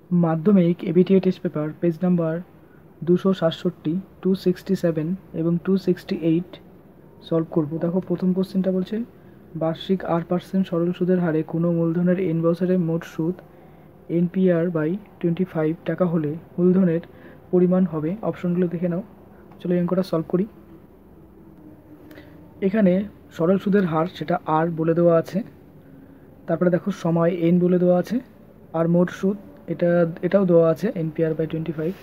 মাধ্যমিক ABTA test paper page number 267, 267 এবং 268 solve করব। দেখো প্রথম কোশ্চেনটা বলছে বার্ষিক 8% সরল সুদের হারে কোনো মূলধনের n বছরে মোট সুদ NPR/25 টাকা হলে মূলধনের পরিমাণ হবে। অপশনগুলো দেখে নাও। চলো এই অঙ্কটা সলভ করি। এখানে সরল সুদের হার সেটা আর বলে দেওয়া আছে, তারপরে দেখো সময় n বলে দেওয়া আছে, আর মোট সুদ এটাও দেওয়া আছে NPR/25।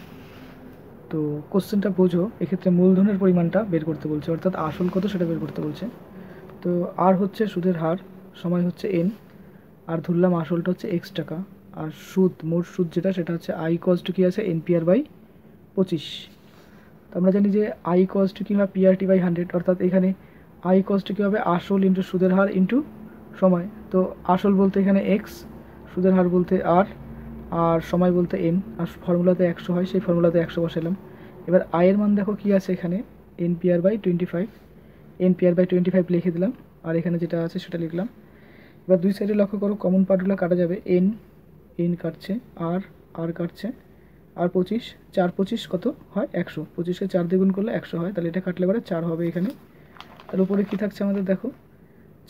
তো কোশ্চেনটা বোঝো, এক্ষেত্রে মূলধনের পরিমাণটা বের করতে বলছে, অর্থাৎ আসল কত সেটা বের করতে বলছে। তো আর হচ্ছে সুদের হার, সময় হচ্ছে n, আর ধরলাম আসলটা হচ্ছে x টাকা, আর সুদ মোট সুদ যেটা সেটা হচ্ছে I ইকুয়ালস টু কী আছে NPR/25। তো আমরা জানি যে I ইকুয়ালস টু কী হয় PRT/100, অর্থাৎ এখানে I ইকুয়ালস টু কী হবে আসল ইন্টু সুদের হার ইন্টু সময়। তো আসল বলতে এখানে x, সুদের হার বলতে আর সময় বলতে n, আর ফর্মুলাতে 100 হয়, সেই ফর্মুলাতে 100 বসালাম। এবার আয়ের মান দেখো কী আছে এখানে NPR/25, NPR/25 লিখে দিলাম, আর এখানে যেটা আছে সেটা লিখলাম। এবার দুই সাইডে লক্ষ্য করো, কমন পার্টগুলো কাটা যাবে, n কাটছে, আর কাটছে, আর 25, 4 25 কত হয় 100, 25কে 4 দিয়ে গুণ করলে 100 হয়, তাহলে এটা কাটলে পরে 4 হবে এখানে। তার উপরে কী থাকছে আমাদের দেখো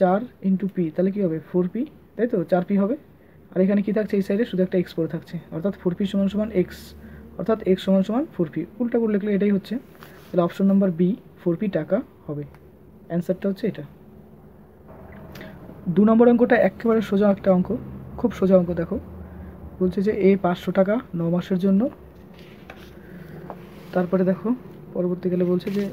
4 ইন্টু পি, তাহলে কী হবে 4p, তাই তো 4p হবে। আর এখানে কী থাকছে এই সাইডে শুধু একটা এক্স পড়ে থাকছে, অর্থাৎ 4p = x, অর্থাৎ x = 4p। উল্টা করে লিখলে এটাই হচ্ছে, তাহলে অপশন নাম্বার বি 4p টাকা হবে। অ্যান্সারটা হচ্ছে এটা। 2 নম্বর অঙ্কটা একেবারে সোজা একটা অঙ্ক, খুব সোজা অঙ্ক। দেখো বলছে যে A 500 টাকা 9 মাসের জন্য, তারপরে দেখো পরবর্তীকালে বলছে যে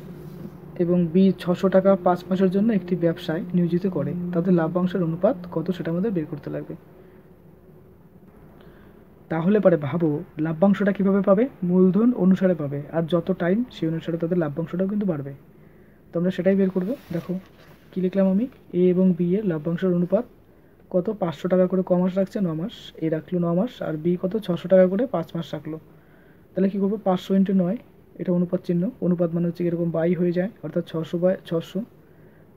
এবং B 600 টাকা 5 মাসের জন্য একটি ব্যবসায় নিয়োজিত করে, তাদের লাভ্যাংশের অনুপাত কত সেটা আমাদের বের করতে লাগবে। তাহলে পরে ভাবো লাভ্যাংশটা কীভাবে পাবে, মূলধন অনুসারে পাবে, আর যত টাইম সেই অনুসারে তাদের লাভ্যাংশটাও কিন্তু বাড়বে। তো আমরা সেটাই বের করব। দেখো কী লিখলাম আমি, A এবং B এর লাভ্যাংশের অনুপাত কত, 500 টাকা করে ক মাস রাখছে 9 মাস, A রাখলো 9 মাস, আর B কত 600 টাকা করে 5 মাস রাখলো। তাহলে কী করবো 500 × 9, এটা অনুপাত চিহ্ন, অনুপাত মানে হচ্ছে এরকম বাই হয়ে যায়, অর্থাৎ 600/600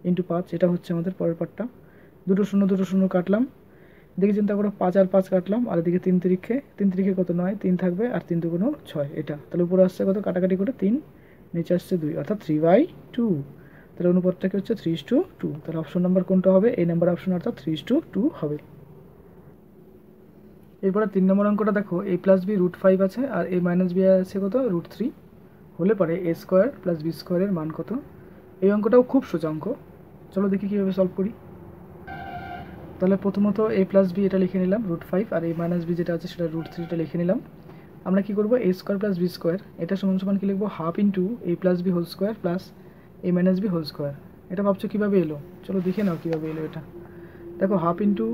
× 5, এটা হচ্ছে আমাদের পরের পার্টটা। দুটো শূন্য কাটলাম, এদিকে চিন্তা করো 5 আর 5 কাটলাম, আর এদিকে 3 তিরিখে কত 9, 3 থাকবে, আর 3 2 6, এটা তাহলে উপরে আসছে কত কাটাকাটি করে 3, নিচে আসছে 2, অর্থাৎ 3/2। তাহলে অনুপাতটা কি হচ্ছে 3:2। তাহলে অপশন নাম্বার কোনটা হবে, এই নাম্বার অপশন, অর্থাৎ 3:2 হবে। এরপরে 3 নম্বর অঙ্কটা দেখো A + B √5 আছে, আর A - B আছে কত √3, হলে পরে A² + B² এর মান কত। এই অঙ্কটাও খুব সোজা অঙ্ক, চলো দেখি কীভাবে সলভ করি। তাহলে প্রথমত A + B এটা লিখে নিলাম √5, আর A - B যেটা আছে সেটা √3টা লিখে নিলাম। আমরা কি করব A² + B² এটা সমান কি লিখবো, half into A + B² plus A - B হোল²। এটা ভাবছো কীভাবে এলো, চলো দেখে নাও কীভাবে এলো এটা। দেখো হাফ ইন্টু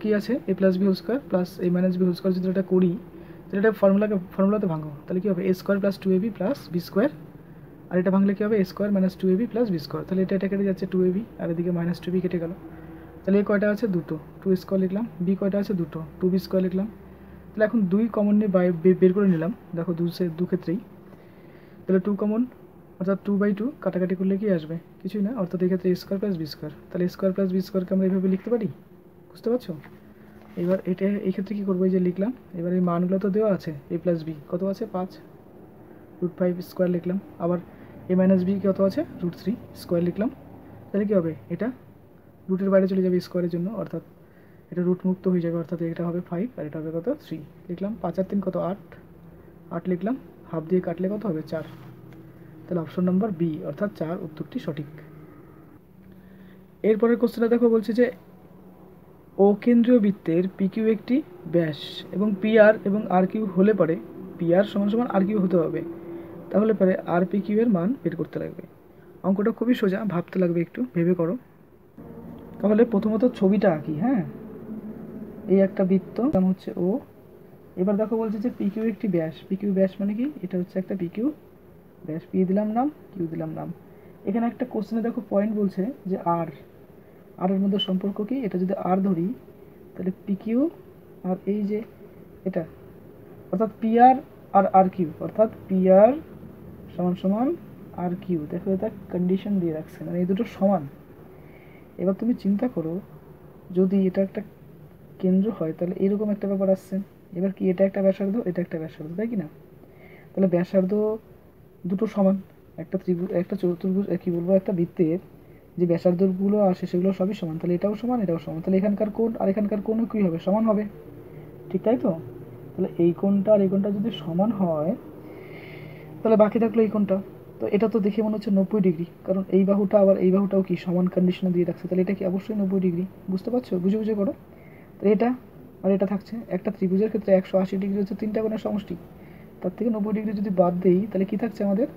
কী আছে A + B² plus A - B হোল² যদি এটা করি, তাহলে এটা ফর্মুলাতে ভাঙো, তাহলে কী হবে A² + 2AB + B², আর এটা ভাঙলে কী হবে A² - 2AB + B², তাহলে এটা কেটে যাচ্ছে 2AB, আর এদিকে -2B কেটে গেল। তাহলে A কয়টা আছে, দুটো, 2² লিখলাম, B কয়টা আছে, দুটো, 2B² লিখলাম। তাহলে এখন 2 কমন নিয়ে বের করে নিলাম, দেখো দু ক্ষেত্রেই। তাহলে 2 কমন, অর্থাৎ 2/2 কাটাকাটি করলে কি আসবে, কিছুই না, অর্থাৎ এই ক্ষেত্রে A² + B²। তাহলে A² + B²কে আমরা এইভাবে লিখতে পারি, বুঝতে পারছো। এবার এটা এই ক্ষেত্রে কী করবো, এই যে লিখলাম, এবার এই মানগুলো তো দেওয়া আছে, A + B কত আছে 5, √5² লিখলাম, আবার A - B কত আছে √3² লিখলাম। তাহলে কী হবে, এটা রুটের বাইরে চলে যাবে স্কোয়ারের জন্য, অর্থাৎ এটা রুট মুক্ত হয়ে যাবে, অর্থাৎ এটা হবে 5, আর এটা হবে কত 3 লিখলাম। 5 আর 3 কত 8 লিখলাম, হাফ দিয়ে কাটলে কত হবে 4। তাহলে অপশন নাম্বার বি অর্থাৎ 4 উত্তরটি সঠিক। এরপরের কোশ্চেনটা দেখো বলছে যে অকেন্দ্রীয় বৃত্তের PQ একটি ব্যাস এবং PR এবং RQ হলে পরে PR = RQ হতে হবে, তাহলে পরে RPQ এর মান বের করতে লাগবে। অঙ্কটা খুবই সোজা, ভাবতে লাগবে, একটু ভেবে করো। তাহলে প্রথমত ছবিটা আঁকি, হ্যাঁ, এই একটা বৃত্ত নাম হচ্ছে ও। এবার দেখো বলছে যে PQ একটি ব্যাস, PQ ব্যাস মানে কি, এটা হচ্ছে একটা PQ ব্যাস, P দিলাম নাম, Q দিলাম নাম। এখানে একটা কোশ্চেনে দেখো পয়েন্ট বলছে যে আর এর মধ্যে সম্পর্ক কি, এটা যদি আর ধরি তাহলে PQ আর এই যে এটা, অর্থাৎ PR আর RQ, অর্থাৎ PR = RQ। দেখো এটা কন্ডিশন দিয়ে রাখছে, মানে এই দুটো সমান। এবার তুমি চিন্তা করো যদি এটা একটা কেন্দ্র হয়, তাহলে এরকম একটা ব্যাপার আসছে, এবার কি এটা একটা ব্যাসার্ধ, এটা একটা ব্যাসার্ধ, তাই কি না? তাহলে ব্যাসার্ধ দুটো সমান, একটা ত্রিভুজ একটা চতুর্ভুজ কি বলবো একটা বৃত্তের যে ব্যাসার্ধগুলো আসে সেগুলো সবই সমান, তাহলে এটাও সমান এটাও সমান, তাহলে এখানকার কোণ আর এখানকার কোণও কী হবে, সমান হবে, ঠিক তাই তো? তাহলে এই কোণটা আর এই কোণটা যদি সমান হয় তাহলে বাকি থাকলো এই কোণটা। তো এটা তো দেখে মনে হচ্ছে 90 ডিগ্রি, কারণ এই বাহুটা আবার এই বাহুটাও কি সমান কন্ডিশনে দিয়ে রাখছে, তাহলে এটা কি অবশ্যই 90 ডিগ্রি। বুঝতে পারছো? বুঝে বুঝে করো। তো এটা আর এটা থাকছে, একটা ত্রিভুজের ক্ষেত্রে 180 ডিগ্রি হচ্ছে তিনটা কোণের সমষ্টি, তার থেকে 90 ডিগ্রি যদি বাদ দেই তাহলে কি থাকছে আমাদের,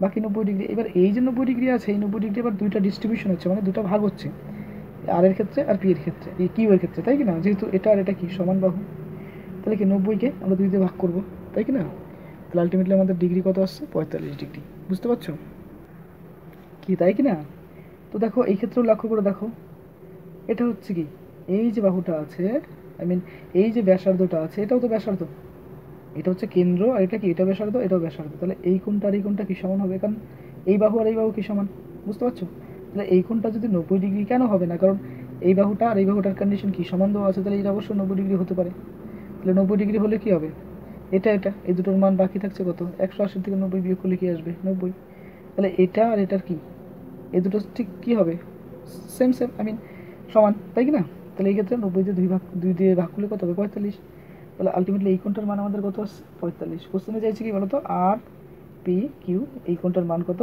বাকি 90 ডিগ্রি। এবার এই যে 90 ডিগ্রি আছে, এই 90 ডিগ্রি আবার দুইটা ডিস্ট্রিবিউশন হচ্ছে, মানে দুটো ভাগ হচ্ছে, আর এর ক্ষেত্রে আর পি এর ক্ষেত্রে, এই কিউ এর ক্ষেত্রে, তাই কি না? যেহেতু এটা আর এটা কি সমান বাহু, তাহলে কি 90কে আমরা 2 দিয়ে ভাগ করবো, তাই কি না? তাহলে আলটিমেটলি আমাদের ডিগ্রি কত আসছে, 45 ডিগ্রি। বুঝতে পারছো কি, তাই কি না? তো দেখো এই ক্ষেত্রেও লক্ষ্য করে দেখো, এটা হচ্ছে কি, এই যে বাহুটা আছে, আই মিন এই যে ব্যাসার্ধটা আছে, এটাও তো ব্যাসার্ধ, এটা হচ্ছে কেন্দ্র, আর এটা কি, এটা ব্যাসার্ধ এটাও ব্যাসার্ধ, তাহলে এই কোণটা আর এই কোণটা কি সমান হবে, কারণ এই বাহু আর এই বাহু কি সমান। বুঝতে পারছো? তাহলে এই কোণটা যদি 90 ডিগ্রি কেন হবে না, কারণ এই বাহুটা আর এই বাহুটার কন্ডিশন কি সমান দেওয়া আছে, তাহলে এটা অবশ্যই 90 ডিগ্রি হতে পারে। তাহলে 90 ডিগ্রি হলে কি হবে, এটা এটা এই দুটোর মান বাকি থাকছে কত, 180 থেকে 90 বিয়োগ করলে কি আসবে, 90। তাহলে এটা আর এটার কি, এই দুটো ঠিক কী হবে, সেম সেম, আই মিন সমান, তাই কি না? তাহলে এই ক্ষেত্রে 90 দিয়ে 2 দিয়ে ভাগ করলে কত হবে, 45। তাহলে আলটিমেটলি এই কোণটার মান আমাদের কত আসছে, 45। কোশ্চেনে চাইছে কি বলতো, আর পি কিউ, এই কোণটার মান কত,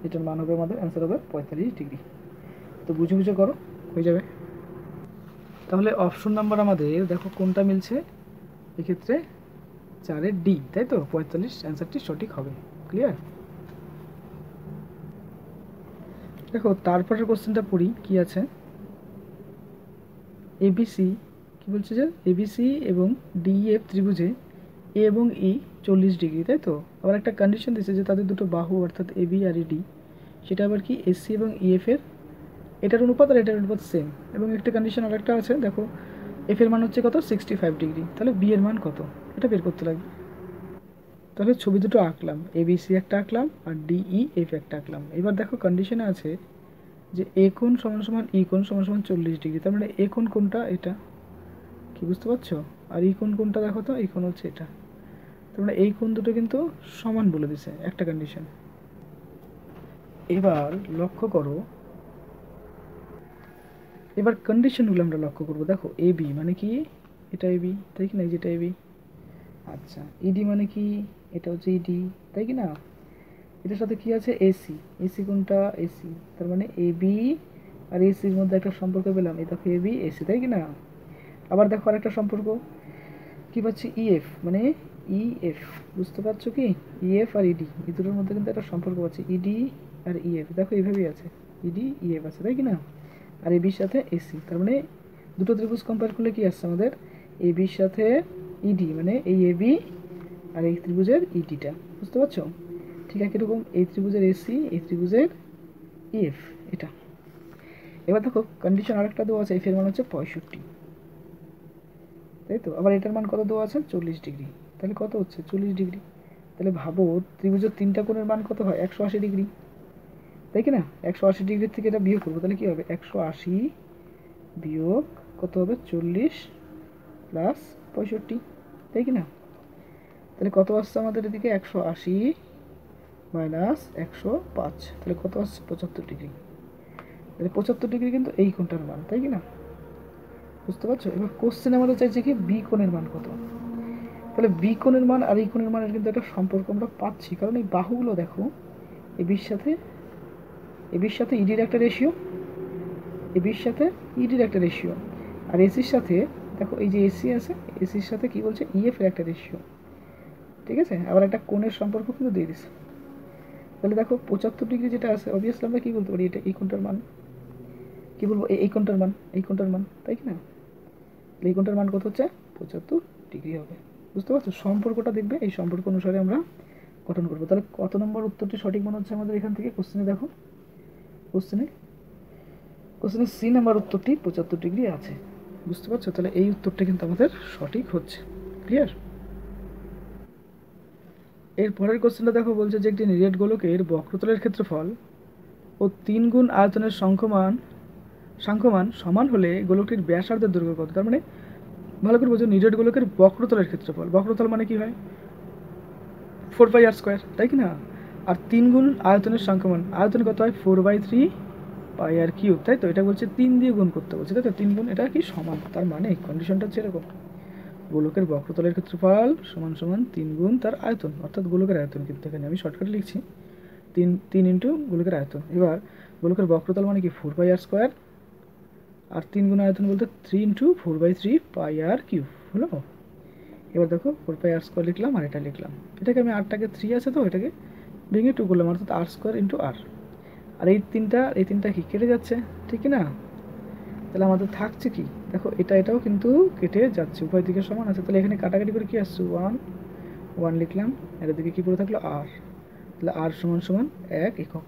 এটার মান হবে আমাদের অ্যান্সার হবে 45 ডিগ্রি। তো বুঝে বুঝে করো, হয়ে যাবে। তাহলে অপশন নাম্বার আমাদের দেখো কোনটা মিলছে, এক্ষেত্রে 4-এর ডি, তাই তো? 45 অ্যান্সারটি সঠিক হবে। ক্লিয়ার? দেখো তারপরের কোশ্চেনটা পড়ি কি আছে, এবিসি কি বলছে যে এবিসি এবং ডিএফ ত্রিভুজে এ এবং ই 40 ডিগ্রি, তাই তো? আবার একটা কন্ডিশন দিচ্ছে যে তাদের দুটো বাহু অর্থাৎ এবি আর ইডি, সেটা আবার কি এসি এবং ইএফ এর এটার অনুপাত আর এটার অনুপাত সেম, এবং একটা কন্ডিশন আর একটা আছে, দেখো এফ এর মান হচ্ছে কত, 65 ডিগ্রি, তাহলে বি এর মান কত, এটা বের করতে লাগবে। তাহলে ছবি দুটো আঁকলাম, এবিসি একটা আঁকলাম আর ডিই এফ একটা আঁকলাম। এবার দেখো কন্ডিশনে আছে যে এ কোণ সমান সমান ই কোণ সমান সমান 40 ডিগ্রি, তার মানে এ কোণ কোনটা, এটা কি, বুঝতে পারছো? আর ই কোণ কোনটা দেখো তো, এই কোণ হচ্ছে এটা, তার মানে এই কোণ দুটো কিন্তু সমান বলে দিছে একটা কন্ডিশন। এবার লক্ষ্য করো, এবার কন্ডিশনগুলো আমরা লক্ষ্য করবো। দেখো এ বি মানে কি, এটা এ বি, তাই কি না, যেটা এ বি। আচ্ছা ইডি মানে কি, এটা হচ্ছে ইডি, তাই কি না? এটার সাথে কি আছে, এসি, এসি কোনটা, এসি, তার মানে এ বি আর এসির মধ্যে একটা সম্পর্ক পেলাম, এই দেখো এ বি এসি, তাই কি না? আবার দেখো আরেকটা সম্পর্ক কি পাচ্ছি, ইএফ মানে ইএফ, বুঝতে পারছো কি, ইএফ আর ইডি এই দুটোর মধ্যে কিন্তু একটা সম্পর্ক পাচ্ছি, ইডি আর ইএফ, দেখো এইভাবেই আছে, ইডি ইএফ আছে, তাই কি না? আর এবির সাথে এসি, তার মানে দুটো ত্রিভুজ কম্পেয়ার করলে কি আসছে আমাদের, এবির সাথে ইডি মানে এই এবি আর এই ত্রিভুজের ইডিটা, বুঝতে পারছো? ঠিক আছে, এরকম এই ত্রিভুজের এসি, এই ত্রিভুজের ইএফ, এটা। এবার দেখো কন্ডিশন আরেকটা দেওয়া আছে, এফ এর মান হচ্ছে 65, তাই তো? আবার এটার মান কত দেওয়া আছে, 40 ডিগ্রি, তাহলে কত হচ্ছে 40 ডিগ্রি। তাহলে ভাবো ত্রিভুজের তিনটা কোণের মান কত হয়, 180 ডিগ্রি, তাই কি না? 180 ডিগ্রির থেকে এটা বিয়োগ করবো, তাহলে কি হবে, 180 বিয়োগ কত হবে, 40 প্লাস 65, তাই কি না? তাহলে কত আসছে আমাদের এদিকে, 180 মাইনাস 105, তাহলে কত আসছে, 75 ডিগ্রি। তাহলে 75 ডিগ্রি কিন্তু এই কোণটার মান, তাই কি না? বুঝতে পারছো? এবার কোশ্চেন আমাদের চাইছে কি, বি কোণের মান কত। তাহলে বি কোণের মান আর এই কোণের মানের কিন্তু একটা সম্পর্ক আমরা পাচ্ছি, কারণ এই বাহুগুলো দেখো, এবির সাথে ইডির একটা রেশিও, এবির সাথে ইডির একটা রেশিও, আর এসির সাথে দেখো এই যে এসি আছে, এসির সাথে কি বলছে, ইএফ এর একটা রেশিও, ঠিক আছে? আবার একটা কোণের সম্পর্ক কিন্তু দিয়ে দিছে। তাহলে দেখো 75 ডিগ্রি যেটা আছে, অবভিয়াসলি আমরা কি বলতে পারি, এটা এই কোণটার মান, কি বলবো, এই কোণটার মান, এই কোণটার মান, তাই কি না? এই কোণটার মান কত হচ্ছে, 75 ডিগ্রি হবে। বুঝতে পারছো? সম্পর্কটা দেখবে, এই সম্পর্ক অনুসারে আমরা গঠন করবো। তাহলে কত নম্বর উত্তরটি সঠিক মনে হচ্ছে আমাদের এখান থেকে, কোশ্চেনে দেখো, কোশ্চেনে সি নাম্বার উত্তরটি 75 ডিগ্রি আছে। বুঝতে পারছো? তাহলে এই উত্তরটা কিন্তু আমাদের সঠিক হচ্ছে। ক্লিয়ার? এর পরের কোশ্চেনটা দেখো, বলছে যে একটি নিরেট গোলকের বক্রতলের ক্ষেত্রফল ও 3 গুণ আয়তনের সাংখ্যমান সমান হলে গোলকটির ব্যাসার্ধের দৈর্ঘ্য কত। তার মানে ভালো করে বোঝো, নিরেট গোলকের বক্রতলের ক্ষেত্রফল, বক্রতল মানে কি হয় 4πr², তাই কি না? আর 3 গুণ আয়তনের সংখ্যামান, আয়তন কত হয় 4/3πr³, তাই তো? এটা বলছে 3 দিয়ে গুণ করতে বলছে, তাই তো? 3 গুণ, এটা কি সমান, তার মানে কন্ডিশনটা হচ্ছে এরকম, গোলকের বক্রতলের ক্ষেত্রফল সমান সমান 3 গুণ তার আয়তন, অর্থাৎ গোলকের আয়তন। কিন্তু এখানে আমি শর্টকাটে লিখছি 3 ইন্টু গোলকের আয়তন। এবার গোলকের বক্রতল মানে কি 4πr², আর 3 গুণ আয়তন বলতে 3 ইন্টু 4/3πr³ হলো। এবার দেখো 4πr² লিখলাম আর এটা লিখলাম, এটাকে আমি আরটাকে 3 আছে তো এটাকে ভেঙে 2 করলাম, অর্থাৎ r² ইন্টু আর। আর এই তিনটা কি কেটে যাচ্ছে, ঠিক না? তাহলে আমাদের থাকছে কি, দেখো এটাও কিন্তু কেটে যাচ্ছে, উভয় দিকে সমান আছে। তাহলে এখানে কাটাকাটি করে কি আসছে 1 লিখলাম, এর দিকে কি পড়ে থাকলো r, তাহলে r সমান সমান 1 একক।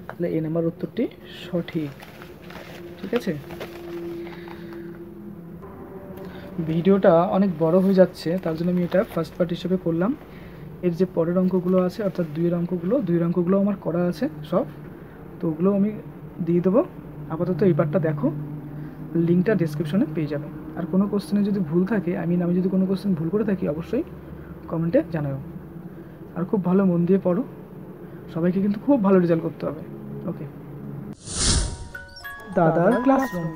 তাহলে এই নাম্বার উত্তরটি সঠিক। ঠিক আছে, ভিডিওটা অনেক বড় হয়ে যাচ্ছে, তার জন্য আমি এটা ফার্স্ট পার্ট হিসেবে করলাম। এর যে পরের অঙ্কগুলো আছে, অর্থাৎ দুইয়ের অঙ্কগুলো আমার করা আছে সব, তো ওগুলো আমি দিয়ে দেবো। আপাতত এই পার্টটা দেখো, লিঙ্কটা ডেসক্রিপশনে পেয়ে যাবে। আর কোনো কোশ্চেনে যদি ভুল থাকে, আমি যদি কোনো কোশ্চেন ভুল করে থাকি অবশ্যই কমেন্টে জানাও। আর খুব ভালো মন দিয়ে পড়ো, সবাইকে কিন্তু খুব ভালো রেজাল্ট করতে হবে। ওকে, দাদার ক্লাসরুম।